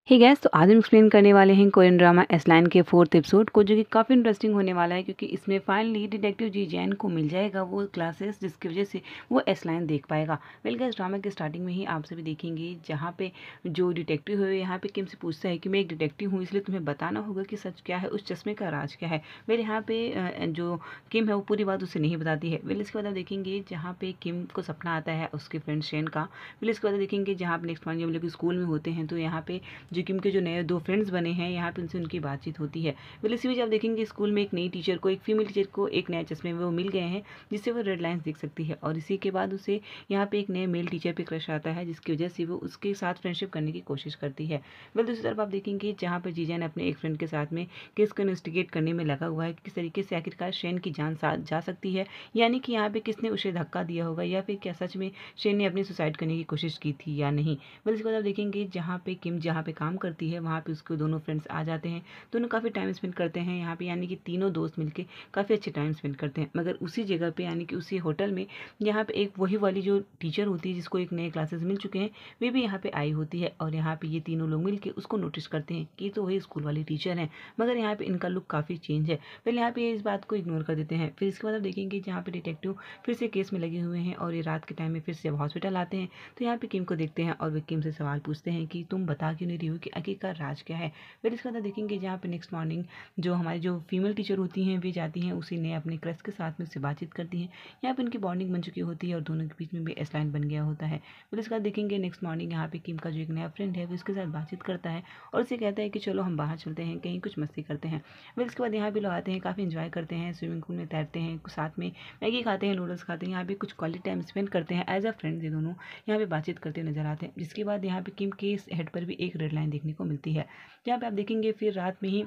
हे gas, तो आज हम एक्सप्लेन करने वाले हैं कोरियन ड्रामा एस लाइन के 4th एपिसोड को, जो कि काफ़ी इंटरेस्टिंग होने वाला है क्योंकि इसमें फाइनली डिटेक्टिव जी जैन को मिल जाएगा वो क्लासेस जिसकी वजह से वो एस लाइन देख पाएगा। वेल गैस, ड्रामा के स्टार्टिंग में ही आप सभी देखेंगे जहाँ पे जो डिटेक्टिव है यहाँ पे किम से पूछता है कि मैं एक डिटेक्टिव हूँ, इसलिए तुम्हें बताना होगा कि सच क्या है, उस चश्मे का राज क्या है। वेल यहाँ पे जो किम है वो पूरी बात उसे नहीं बताती है। वेल इसके बाद आप देखेंगे जहाँ पे किम को सपना आता है उसके फ्रेंड शेन का। वेल इसके बाद देखेंगे जहाँ पे नेक्स्ट वन जब लोग स्कूल में होते हैं तो यहाँ पे जो किम के जो नए 2 फ्रेंड्स बने हैं यहाँ पे उनसे उनकी बातचीत होती है। वेल इसी बीच आप देखेंगे स्कूल में एक नई टीचर को, एक फीमेल टीचर को एक नए चश्मे में वो मिल गए हैं जिससे वो रेड लाइन्स देख सकती है। और इसी के बाद उसे यहाँ पे एक नए मेल टीचर पे क्रश आता है जिसकी वजह से वो उसके साथ फ्रेंडशिप करने की कोशिश करती है। वेल दूसरी तरफ आप देखेंगे जहाँ पर जीजन अपने एक फ्रेंड के साथ में केस को इन्वेस्टिगेट करने में लगा हुआ है कि किस तरीके से आखिरकार शेन की जान जा सकती है, यानी कि यहाँ पे किसने उसे धक्का दिया होगा या फिर क्या सच में शेन ने अपनी सुसाइड करने की कोशिश की थी या नहीं। वेल इसके बाद आप देखेंगे जहाँ पे किम जहाँ पे काम करती है वहाँ पे उसके दोनों फ्रेंड्स आ जाते हैं, दोनों काफ़ी टाइम स्पेंड करते हैं यहाँ पे, यानी कि तीनों दोस्त मिलके काफ़ी अच्छे टाइम स्पेंड करते हैं। मगर उसी जगह पे यानी कि उसी होटल में यहाँ पे एक वही वाली जो टीचर होती है जिसको एक नए क्लासेस मिल चुके हैं वे भी यहाँ पे आई होती है और यहाँ पे ये तीनों लोग मिलके उसको नोटिस करते हैं कि तो वही स्कूल वाली टीचर हैं, मगर यहाँ पे इनका लुक काफ़ी चेंज है। पहले यहाँ पे इस बात को इग्नोर कर देते हैं। फिर इसके बाद आप देखेंगे जहाँ पे डिटेक्टिव फिर से केस में लगे हुए हैं और ये रात के टाइम में फिर से हॉस्पिटल आते हैं तो यहाँ पे किम को देखते हैं और वे किम से सवाल पूछते हैं कि तुम बता क्यों नहीं रही हो कि आखिरकार राज क्या है। फिर इसके बाद देखेंगे जहाँ पे नेक्स्ट मॉर्निंग जो हमारी जो फीमेल टीचर होती हैं वे जाती हैं उसी ने अपने क्रश के साथ में उससे बातचीत करती हैं। यहाँ पे उनकी बॉन्डिंग बन चुकी होती है और दोनों के बीच में भी एस लाइन बन गया होता है। फिर इसके बाद देखेंगे नेक्स्ट मॉर्निंग यहाँ पे किम का जो एक नया फ्रेंड है वो उसके साथ बातचीत करता है और उसे कहता है कि चलो हम बाहर चलते हैं, कहीं कुछ मस्ती करते हैं। फिर इसके बाद यहाँ पे लोग आते हैं, काफ़ी इंजॉय करते हैं, स्विमिंग पूल में तैरते हैं, साथ में मैगी खाते हैं, नूडल्स खाते हैं, यहाँ पे कुछ क्वालिटी टाइम स्पेंड करते हैं एज अ फ्रेंड्स। ये दोनों यहाँ पे बातचीत करते नजर आते हैं, जिसके बाद यहाँ पे किम के हेड पर भी एक रेड लाइन देखने को मिलती है। जहाँ पे आप देखेंगे फिर रात में ही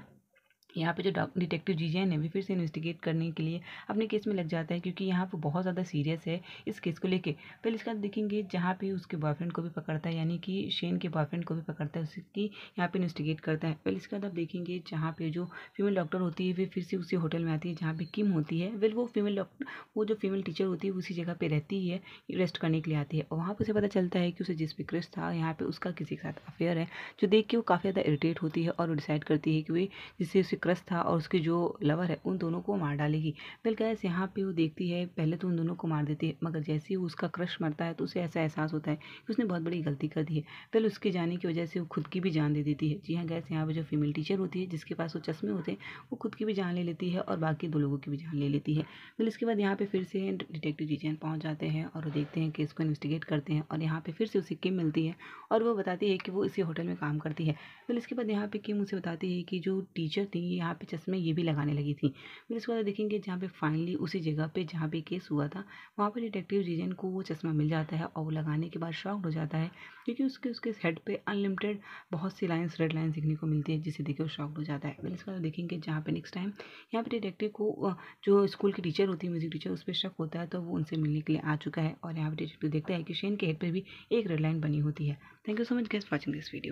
यहाँ पे जो डिटेक्टिव जीजैन है वे फिर से इन्वेस्टिगेट करने के लिए अपने केस में लग जाता है क्योंकि यहाँ पे बहुत ज़्यादा सीरियस है इस केस को लेके। पहले इसका देखेंगे जहाँ पे उसके बॉयफ्रेंड को भी पकड़ता है, यानी कि शेन के बॉयफ्रेंड को भी पकड़ता है, उसकी यहाँ पे इन्वेस्टिगेट करता है। पहले इसके बाद आप देखेंगे जहाँ पे जो फीमेल डॉक्टर होती है वे फिर से उसी होटल में आती है जहाँ पे किम होती है। वेल वो फीमेल डॉक्टर, वो जो फीमेल टीचर होती है उसी जगह पर रहती है, रेस्ट करने के लिए आती है और वहाँ पर उसे पता चलता है कि उसे जिस पे क्रश था यहाँ पे उसका किसी के साथ अफेयर है, जो देख के वो काफ़ी ज़्यादा इरिटेट होती है और वो डिसाइड करती है कि वे जिससे उसे क्रश था और उसके जो लवर है उन दोनों को मार डालेगी। वेल गाइस, यहाँ पे वो देखती है, पहले तो उन दोनों को मार देती है मगर जैसे ही उसका क्रश मरता है तो उसे ऐसा एहसास होता है कि उसने बहुत बड़ी गलती कर दी है। पहले उसके जाने की वजह से वो खुद की भी जान दे देती है। जी हाँ गाइस, यहाँ पे जो फीमेल टीचर होती है जिसके पास वो चश्मे होते हैं वो खुद की भी जान ले लेती है और बाकी 2 लोगों की भी जान ले लेती है। फिर इसके बाद यहाँ पे फिर से डिटेक्टिव जीजैन पहुँच जाते हैं और वो देखते हैं केस को इन्वेस्टिगेट करते हैं और यहाँ पे फिर से उसे किम मिलती है और वो बताती है कि वो इसी होटल में काम करती है। फिर इसके बाद यहाँ पे किम उसे बताती है कि जो टीचर थी यहाँ पे चश्मे ये भी लगाने लगी थी। फिर इसके बाद देखेंगे जहाँ पे फाइनली उसी जगह पे जहाँ पे केस हुआ था वहाँ पे डिटेक्टिव जीजन को वो चश्मा मिल जाता है और वो लगाने के बाद शॉक्ड हो जाता है क्योंकि उसके उसके हेड पे अनलिमिटेड बहुत सी लाइन्स, रेड लाइन दिखने को मिलती है जिसे देखे वो शॉक्ड हो जाता है। फिर इसके बाद देखेंगे जहाँ पे नेक्स्ट टाइम यहाँ पे डिटेक्टिव को जो स्कूल की टीचर होती है, म्यूजिक टीचर, उस पर शक होता है तो वो उनसे मिलने के लिए आ चुका है और यहाँ पे डिटेक्टिव देखता है कि शेन के हेड पर भी एक रेड लाइन बनी होती है। Thank you so much guys for watching this video.